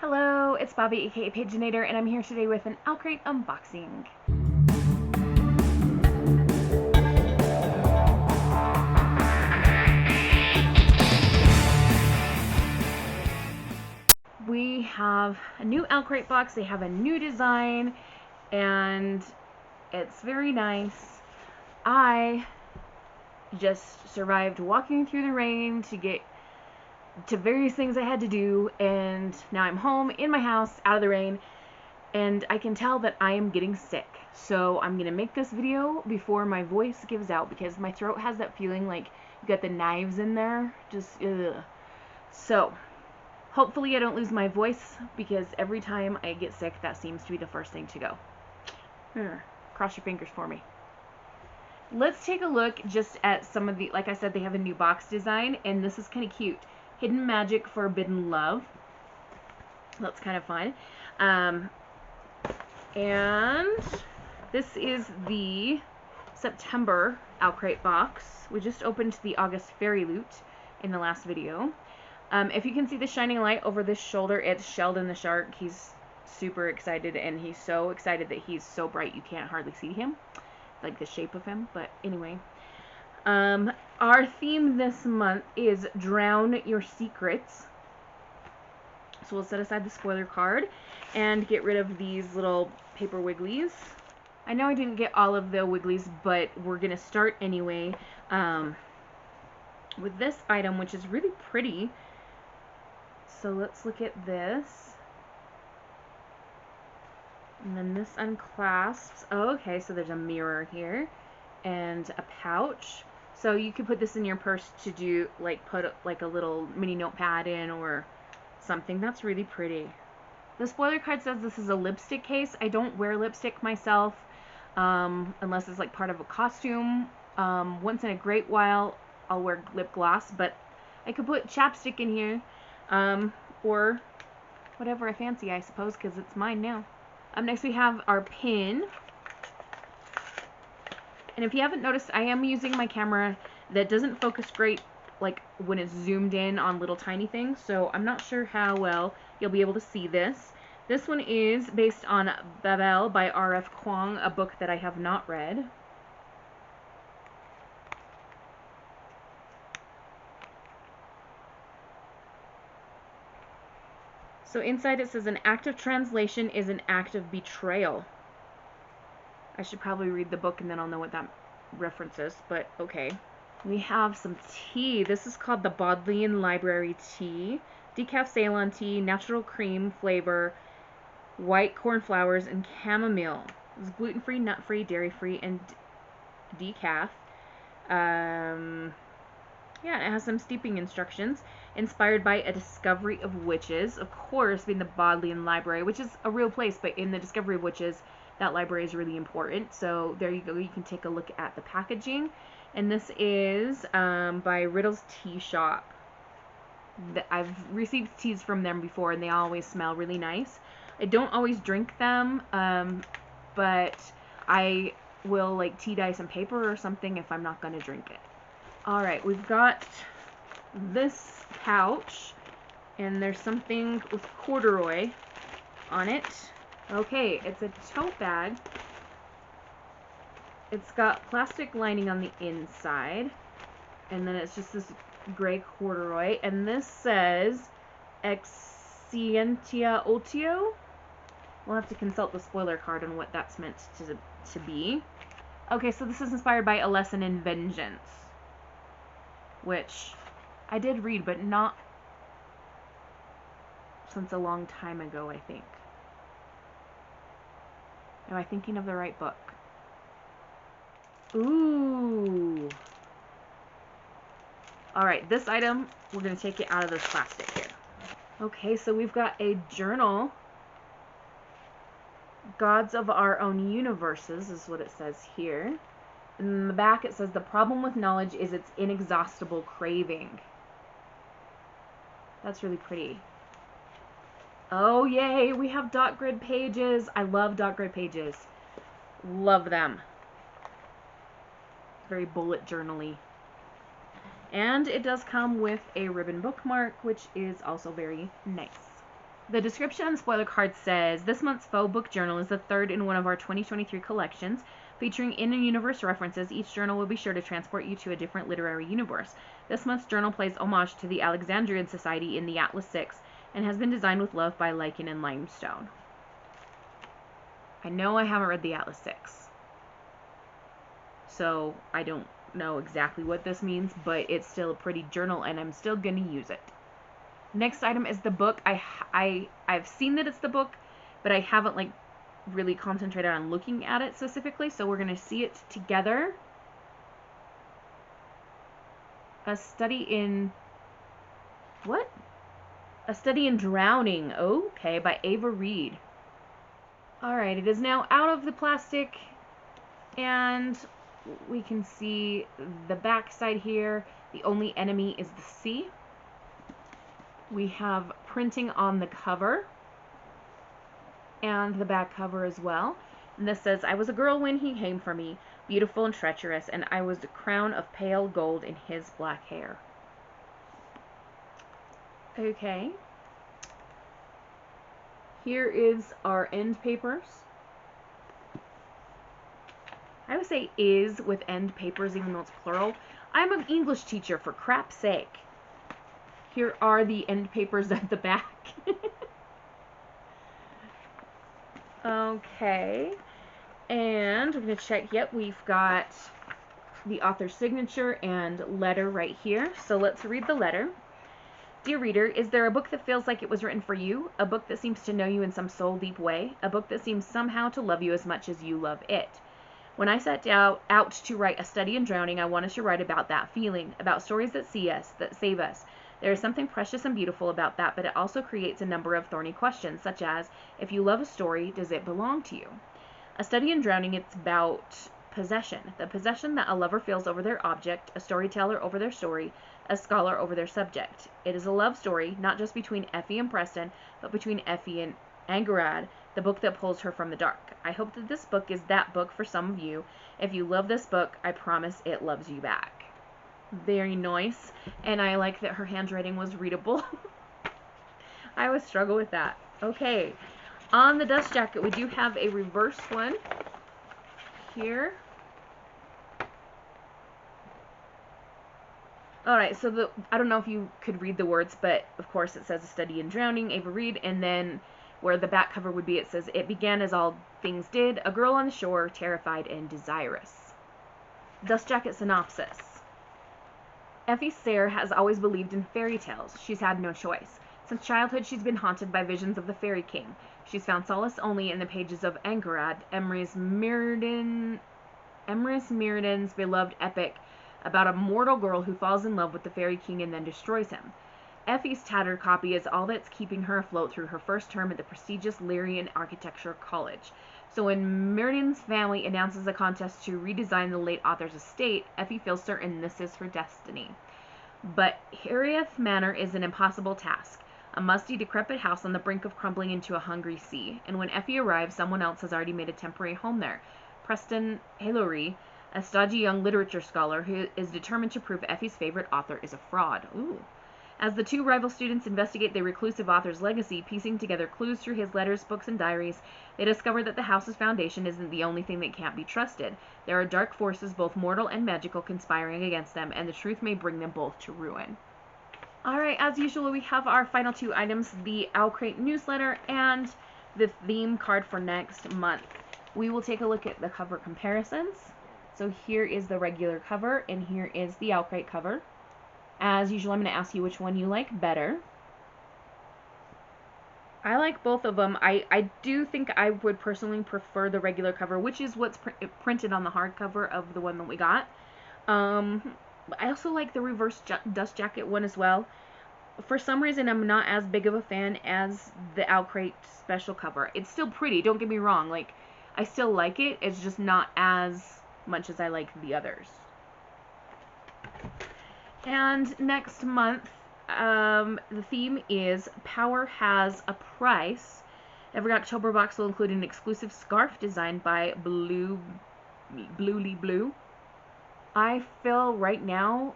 Hello, it's Bobi, aka Paginator, and I'm here today with an Owlcrate unboxing. We have a new Owlcrate box. They have a new design, and it's very nice. I just survived walking through the rain to get to various things I had to do, and now I'm home in my house out of the rain, and I can tell that I am getting sick. So I'm gonna make this video before my voice gives out because my throat has that feeling like you got the knives in there. Just ugh. So hopefully I don't lose my voice because every time I get sick that seems to be the first thing to go. Cross your fingers for me. Let's take a look just at some of the, like I said, they have a new box design, and this is kind of cute. Hidden Magic, Forbidden Love. That's kind of fun. And this is the September Owlcrate box. We just opened the August Fairy Loot in the last video. If you can see the shining light over this shoulder, it's Sheldon the shark. He's super excited, and he's so excited that he's so bright you can't hardly see him, like the shape of him. But anyway, our theme this month is Drown Your Secrets. So we'll set aside the spoiler card and get rid of these little paper wigglies. I know I didn't get all of the wigglies, but we're going to start anyway with this item, which is really pretty. So let's look at this. And then this unclasps. Oh, okay, so there's a mirror here and a pouch. So you could put this in your purse to do, like, put like a little mini notepad in or something. That's really pretty. The spoiler card says this is a lipstick case. I don't wear lipstick myself unless it's like part of a costume. Once in a great while I'll wear lip gloss, but I could put chapstick in here or whatever I fancy, I suppose, because it's mine now. Up next we have our pin. And if you haven't noticed, I am using my camera that doesn't focus great like when it's zoomed in on little tiny things, so I'm not sure how well you'll be able to see this. This one is based on Babel by R.F. Kuang, a book that I have not read. So inside it says an act of translation is an act of betrayal. I should probably read the book and then I'll know what that reference is, but okay. We have some tea. This is called the Bodleian Library Tea. Decaf Ceylon tea, natural cream flavor, white cornflowers, and chamomile. It's gluten-free, nut-free, dairy-free, and decaf. Yeah, it has some steeping instructions. Inspired by a discovery of witches. Of course, being the Bodleian Library, which is a real place, but in the discovery of witches, that library is really important. So there you go. You can take a look at the packaging. And this is by Riddle's Tea Shop. I've received teas from them before, and they always smell really nice. I don't always drink them, but I will like tea dye some paper or something if I'm not going to drink it. Alright, we've got this pouch, and there's something with corduroy on it. Okay, it's a tote bag. It's got plastic lining on the inside, and then it's just this gray corduroy, and this says Excientia Otio. We'll have to consult the spoiler card on what that's meant to be. Okay, so this is inspired by A Lesson in Vengeance, which I did read, but not since a long time ago, I think. Am I thinking of the right book? Ooh. Alright, this item, we're going to take it out of this plastic here. Okay, so we've got a journal. Gods of Our Own Universes is what it says here. And in the back it says, the problem with knowledge is its inexhaustible craving. That's really pretty. Oh, yay, we have dot grid pages. I love dot grid pages. Love them. Very bullet journal-y. And it does come with a ribbon bookmark, which is also very nice. The description on the spoiler card says, this month's faux book journal is the third in one of our 2023 collections, featuring in-universe references. Each journal will be sure to transport you to a different literary universe. This month's journal pays homage to the Alexandrian Society in the Atlas VI, and has been designed with love by lichen and limestone. I know I haven't read the Atlas VI, so I don't know exactly what this means, but it's still a pretty journal, and I'm still going to use it. Next item is the book. I've seen that it's the book, but I haven't like really concentrated on looking at it specifically, so we're going to see it together. A Study in... what? A Study in Drowning. Okay, by Ava Reed. Alright, it is now out of the plastic, and we can see the back side here. The only enemy is the sea. We have printing on the cover and the back cover as well. And this says, I was a girl when he came for me, beautiful and treacherous, and I was the crown of pale gold in his black hair. Okay. Here is our end papers. I would say is with end papers, even though it's plural. I'm an English teacher, for crap's sake. Here are the end papers at the back. Okay. And we're going to check, yep, we've got the author's signature and letter right here. So let's read the letter. Dear reader, is there a book that feels like it was written for you? A book that seems to know you in some soul-deep way? A book that seems somehow to love you as much as you love it? When I set out to write A Study in Drowning, I wanted to write about that feeling, about stories that see us, that save us. There is something precious and beautiful about that, but it also creates a number of thorny questions, such as, if you love a story, does it belong to you? A Study in Drowning, it's about possession, the possession that a lover feels over their object, a storyteller over their story, a scholar over their subject. It is a love story, not just between Effie and Preston, but between Effie and Angarad, the book that pulls her from the dark. I hope that this book is that book for some of you. If you love this book, I promise it loves you back. Very nice. And I like that her handwriting was readable. I always struggle with that. Okay. On the dust jacket, we do have a reverse one here. Alright, so I don't know if you could read the words, but of course it says A Study in Drowning, Ava Reed, and then where the back cover would be, it says, it began as all things did, a girl on the shore, terrified and desirous. Dust jacket synopsis. Effie Sayre has always believed in fairy tales. She's had no choice. Since childhood, she's been haunted by visions of the Fairy King. She's found solace only in the pages of Angarad, Emrys Mirrodin's beloved epic about a mortal girl who falls in love with the Fairy King and then destroys him. Effie's tattered copy is all that's keeping her afloat through her first term at the prestigious Lyrian Architecture College. So when Mirrodin's family announces a contest to redesign the late author's estate, Effie feels certain this is her destiny. But Heriath Manor is an impossible task, a musty, decrepit house on the brink of crumbling into a hungry sea. And when Effie arrives, someone else has already made a temporary home there. Preston Hillary, a stodgy young literature scholar who is determined to prove Effie's favorite author is a fraud. Ooh. As the two rival students investigate the reclusive author's legacy, piecing together clues through his letters, books, and diaries, they discover that the house's foundation isn't the only thing that can't be trusted. There are dark forces, both mortal and magical, conspiring against them, and the truth may bring them both to ruin. Alright, as usual, we have our final two items, the Owlcrate newsletter and the theme card for next month. We will take a look at the cover comparisons. So here is the regular cover, and here is the Owlcrate cover. As usual, I'm going to ask you which one you like better. I like both of them. I do think I would personally prefer the regular cover, which is what's printed on the hardcover of the one that we got. I also like the reverse dust jacket one as well. For some reason, I'm not as big of a fan as the Owlcrate special cover. It's still pretty, don't get me wrong. Like, I still like it. It's just not as much as I like the others. And next month, the theme is Power Has a Price. Every October box will include an exclusive scarf designed by Bluely Blue. I feel right now,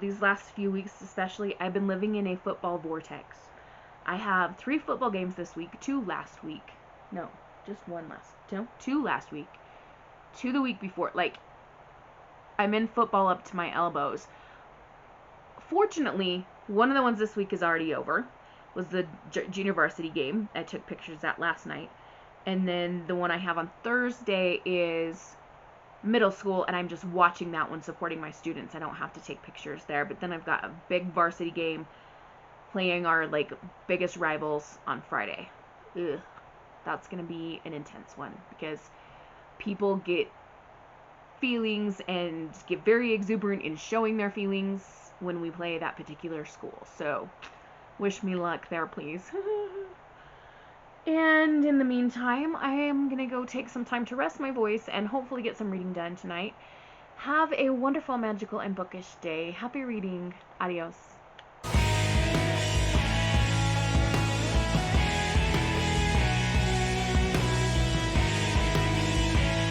these last few weeks especially, I've been living in a football vortex. I have 3 football games this week, 2 last week. No, just 1 last. No, 2 last week. 2 the week before. Like, I'm in football up to my elbows. Fortunately, one of the ones this week is already over. Was the junior varsity game. I took pictures at last night. And then the one I have on Thursday is middle school, and I'm just watching that one, supporting my students. I don't have to take pictures there. But then I've got a big varsity game playing our like biggest rivals on Friday. Ugh, that's gonna be an intense one because people get feelings and get very exuberant in showing their feelings when we play that particular school. So wish me luck there, please. And in the meantime, I am gonna go take some time to rest my voice and hopefully get some reading done tonight. Have a wonderful, magical, and bookish day. Happy reading. Adios.